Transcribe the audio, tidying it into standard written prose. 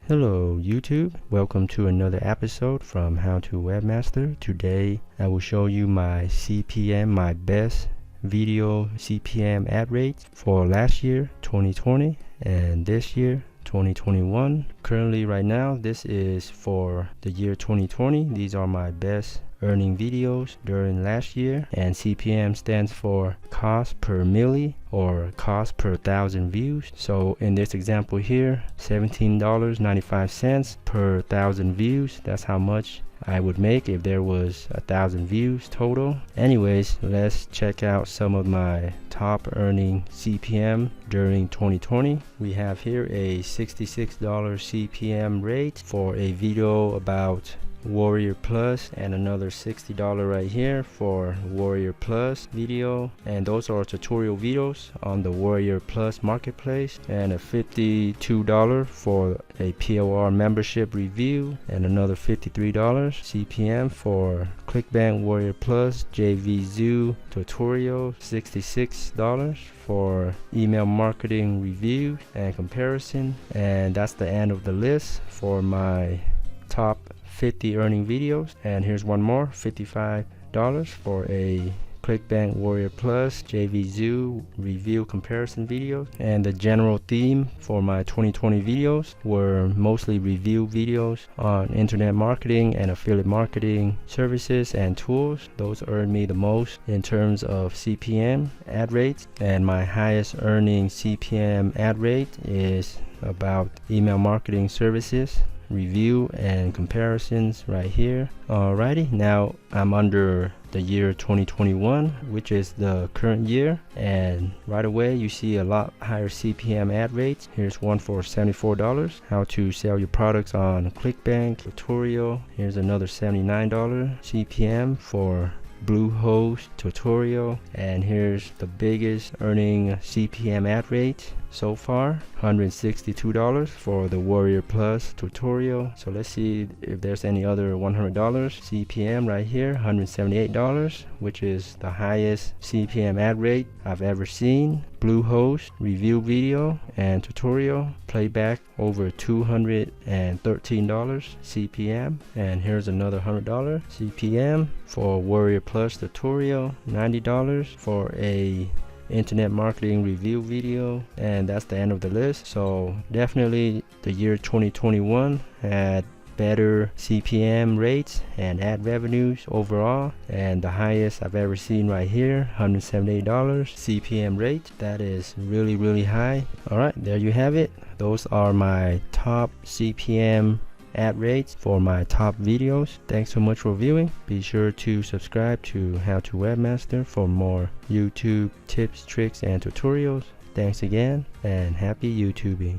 Hello YouTube, welcome to another episode from How to Webmaster. Today I will show you my CPM, my best video CPM ad rates for last year 2020 and this year 2021. Currently right now this is for the year 2020. These are my best earning videos during last year, and CPM stands for cost per milli or cost per thousand views. So in this example here, $17.95 per thousand views. That's how much I would make if there was 1,000 views total. Anyways, let's check out some of my top earning CPM during 2020. We have here a $66 CPM rate for a video about Warrior Plus, and another $60 right here for Warrior Plus video, and those are tutorial videos on the Warrior Plus marketplace, and a $52 for a POR membership review, and another $53 CPM for ClickBank Warrior Plus JV Zoo tutorial, $66 for email marketing review and comparison. And that's the end of the list for my top 50 earning videos. And here's one more, $55 for a ClickBank Warrior Plus JV Zoo review comparison video. And the general theme for my 2020 videos were mostly review videos on internet marketing and affiliate marketing services and tools. Those earned me the most in terms of CPM ad rates, and my highest earning CPM ad rate is about email marketing services review and comparisons right here. Alrighty, now I'm under the year 2021, which is the current year, and right away you see a lot higher CPM ad rates. Here's one for $74, how to sell your products on ClickBank tutorial. Here's another $79 CPM for Bluehost tutorial, and here's the biggest earning CPM ad rate so far, $162 for the Warrior Plus tutorial. So let's see if there's any other $100 CPM right here, $178, which is the highest CPM ad rate I've ever seen. Bluehost review video and tutorial, playback over $213 CPM. And here's another $100 CPM for Warrior Plus tutorial, $90 for a internet marketing review video. And that's the end of the list. So definitely the year 2021 had better CPM rates and ad revenues overall, and the highest I've ever seen right here, $178 CPM rate. That is really high. Alright, there you have it. Those are my top CPM ad rates for my top videos. Thanks so much for viewing. Be sure to subscribe to How to Webmaster for more YouTube tips, tricks, and tutorials. Thanks again, and happy YouTubing.